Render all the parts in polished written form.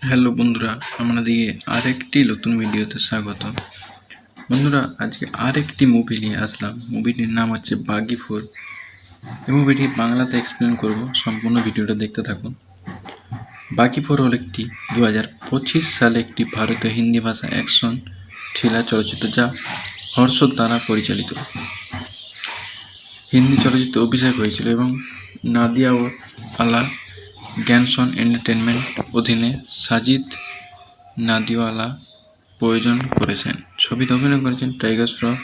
Hello বন্ধুরা, আমাদেরকে আরেকটি নতুন ভিডিওতে স্বাগত। বন্ধুরা, আজকে আরেকটি মুভি নিয়ে আসলাম। মুভিটির নাম হচ্ছে বাগিফোর। এই মুভিটি বাংলাতে এক্সপ্লেন করব, সম্পূর্ণ ভিডিওটা দেখতে থাকুন। বাগিফোর হল একটি 2025 সালে একটি ভারতীয় হিন্দি ভাষা অ্যাকশন থ্রিলার চলচ্চিত্র, যা হর্ষদ দ্বারা পরিচালিত। হিন্দি চলচ্চিত্রে অভিষেক হয়েছিল এবং নাদিয়া ও আলা গ্যানসন এন্টারটেনমেন্ট অধীনে সাজিদ নাদিওয়ালা প্রযোজনা করেছেন। ছবিতে অভিনয় করেছেন টাইগার শ্রফ,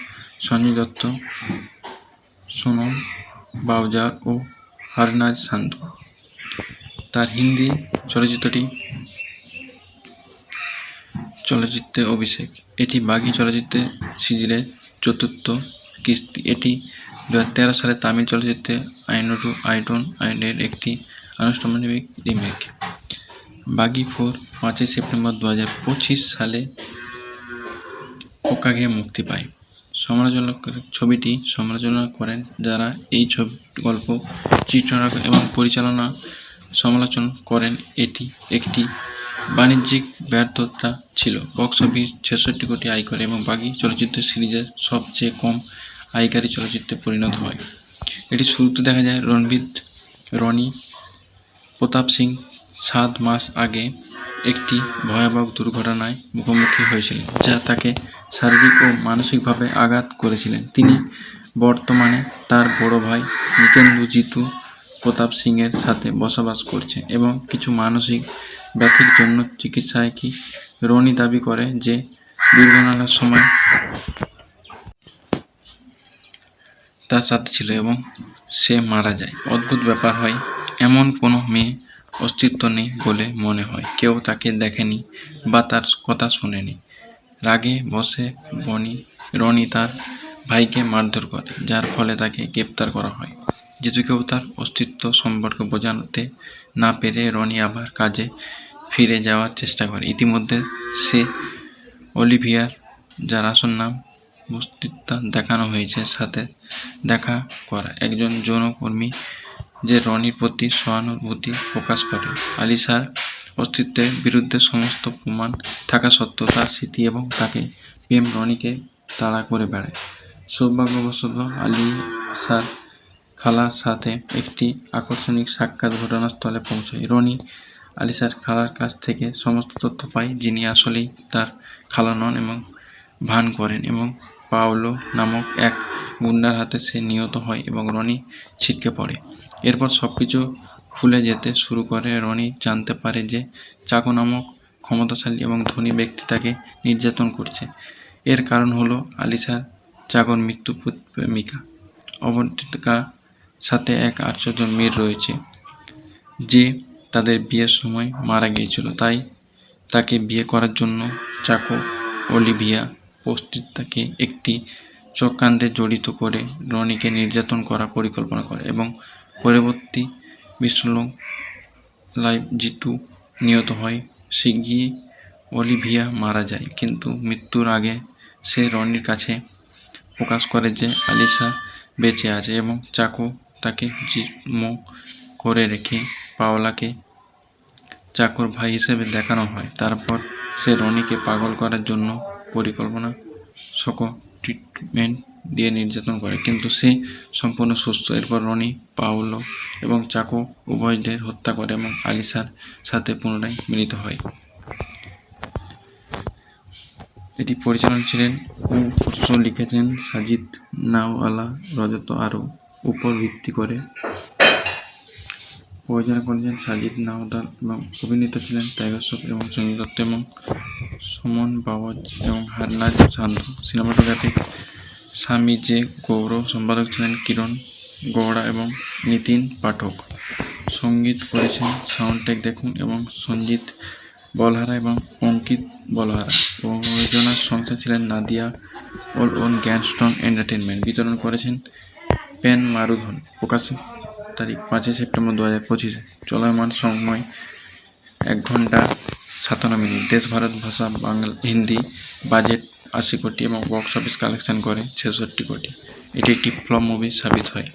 সঞ্জয় দত্ত, সোনম বাউজার ও হরনাজ সান্ধু। তার হিন্দি চলচ্চিত্রে অভিষেক। এটি বাঘি চলচ্চিত্রে সিরিজের চতুর্থ কিস্তি। এটি 2013 সালে তামিল চলচ্চিত্রে আইনোটু আইডন আইনের একটি আনুষ্ঠানিক রিমেক। বাগিফোর 5 সেপ্টেম্বর 2025 সালে ওকাগে মুক্তি পায়। ছবিটি সমালোচনা করেন যারা এই গল্প চিত্রনাট্য এবং পরিচালনা সমালোচনা করেন। এটি একটি বাণিজ্যিক ব্যর্থতা ছিল। বক্স অফিস 66 কোটি আয় করে এবং বাগি চলচ্চিত্র সিরিজের সবচেয়ে কম আয়কারী চলচ্চিত্রে পরিণত হয়। এটি শুরুতে দেখা যায় রনি প্রতাপ সিং 7 মাস আগে একটি ভয়াবহ দুর্ঘটনায় মুখোমুখি হয়েছিলেন, যা তাকে শারীরিক ও মানসিকভাবে আঘাত করেছিলেন। তিনি বর্তমানে তার বড় ভাই জিতেন্দ্র জিতু প্রতাপ সিংয়ের সাথে বসবাস করছে এবং কিছু মানসিক ব্যাধির জন্য চিকিৎসায়। রনি দাবি করে যে দুর্ঘটনার সময় তার সাথে ছিল এবং সে মারা যায়। অদ্ভুত ব্যাপার হয়, এমন কোনো মেয়ে অস্তিত্ব নেই বলে মনে হয়। কেউ তাকে দেখেনি বা তার কথা শোনেনি। রাগে বসে রনি তার ভাইকে মারধর করে, যার ফলে তাকে গ্রেপ্তার করা হয়। জিতুকেও তার অস্তিত্ব সম্পর্কে বোঝাতে না পেরে রনি আবার কাজে ফিরে যাওয়ার চেষ্টা করে। ইতিমধ্যে সে অলিভিয়ার, যার আসল নাম অস্তিত্ব দেখানো হয়েছে, সাথে দেখা করা একজন যৌনকর্মী, যে রনির প্রতি সহানুভূতি প্রকাশ করে। আলিশার অস্তিত্বের বিরুদ্ধে সমস্ত প্রমাণ থাকা সত্ত্বেও তার স্মৃতি এবং তাকে প্রেম রনিকে তাড়া করে বেড়ায়। সৌভাগ্যবশত আলিশার খালার সাথে একটি আকস্মিক সাক্ষাৎ ঘটনাস্থলে পৌঁছায়। রনি আলিশার খালার কাছ থেকে সমস্ত তথ্য পায়, যিনি আসলেই তার খালা নন এবং ভান করেন, এবং পাওলো নামক এক গুন্ডার হাতে সে নিহত হয় এবং রনি ছিটকে পড়ে। এরপর সবকিছু খুলে যেতে শুরু করে। রনি জানতে পারে যে চাকো নামক ক্ষমতাশালী এবং ধনী ব্যক্তি তাকে নির্যাতন করছে। এর কারণ হলো আলিশার চাকর মৃত্যু প্রেমিকা অবন্তিকার সাথে এক আশ্চর্য মিল রয়েছে, যে তাদের বিয়ের সময় মারা গিয়েছিল। তাই তাকে বিয়ে করার জন্য চাকো অলিভিয়া প্রস্তুত। তাকে একটি চক্রান্তে জড়িত করে রনিকে নির্যাতন করার পরিকল্পনা করে এবং পরবর্তী বিশৃঙ্খলায় জিতু নিহত হয়। শিগগিরই অলিভিয়া মারা যায়, কিন্তু মৃত্যুর আগে সে রনির কাছে প্রকাশ করে যে আলিশা বেঁচে আছে এবং চাকো তাকে জিম্মি করে রেখে পাওলাকে চাকর ভাই হিসেবে দেখানো হয়। তারপর সে রনিকে পাগল করার জন্য পরিকল্পনা ট্রিটমেন্ট দিয়ে নির্যাতন করে, কিন্তু সে সম্পূর্ণ সুস্থ। এরপর রনি পাওলো এবং চাকো উভয়দের হত্যা করে এবং আলিশার সাথে পুনরায় মিলিত হয়। এটি পরিচালনা ছিলেন ও লিখেছেন সাজিদ নাওয়ালা রজত আরও উপর ভিত্তি করে প্রযোজনা করেছেন সাজিদ নাওয়ালা এবং অভিনেতা ছিলেন টাইগার শ্রফ এবং সঞ্জয় দত্ত এবং সোমন বাউজ এবং হরনাজ সান্ধু। সিনেমাটোগ্রাফিক স্বামী জে গৌরব, সম্পাদক ছিলেন কিরণ গৌড়া এবং নিতিন পাঠক। সঙ্গীত করেছেন সাউন্ডট্র্যাক দেখুন এবং সঞ্জিত বলহারা এবং অঙ্কিত বলহারা। প্রযোজনা সংস্থা ছিলেন নাদিয়া ও গ্যানস্টন এন্টারটেনমেন্ট। বিতরণ করেছেন পেন মারুধন। প্রকাশের তারিখ 5 সেপ্টেম্বর 2025। চলমান সময় 1 ঘন্টা 57 মিনিট। দেশ ভারত ভাষা বাংলা হিন্দি। বাজেট 80 কোটি এবং বক্স অফিস কালেকশন করে 66 কোটি। এটি একটি ফ্লপ মুভি সাবিত হয়।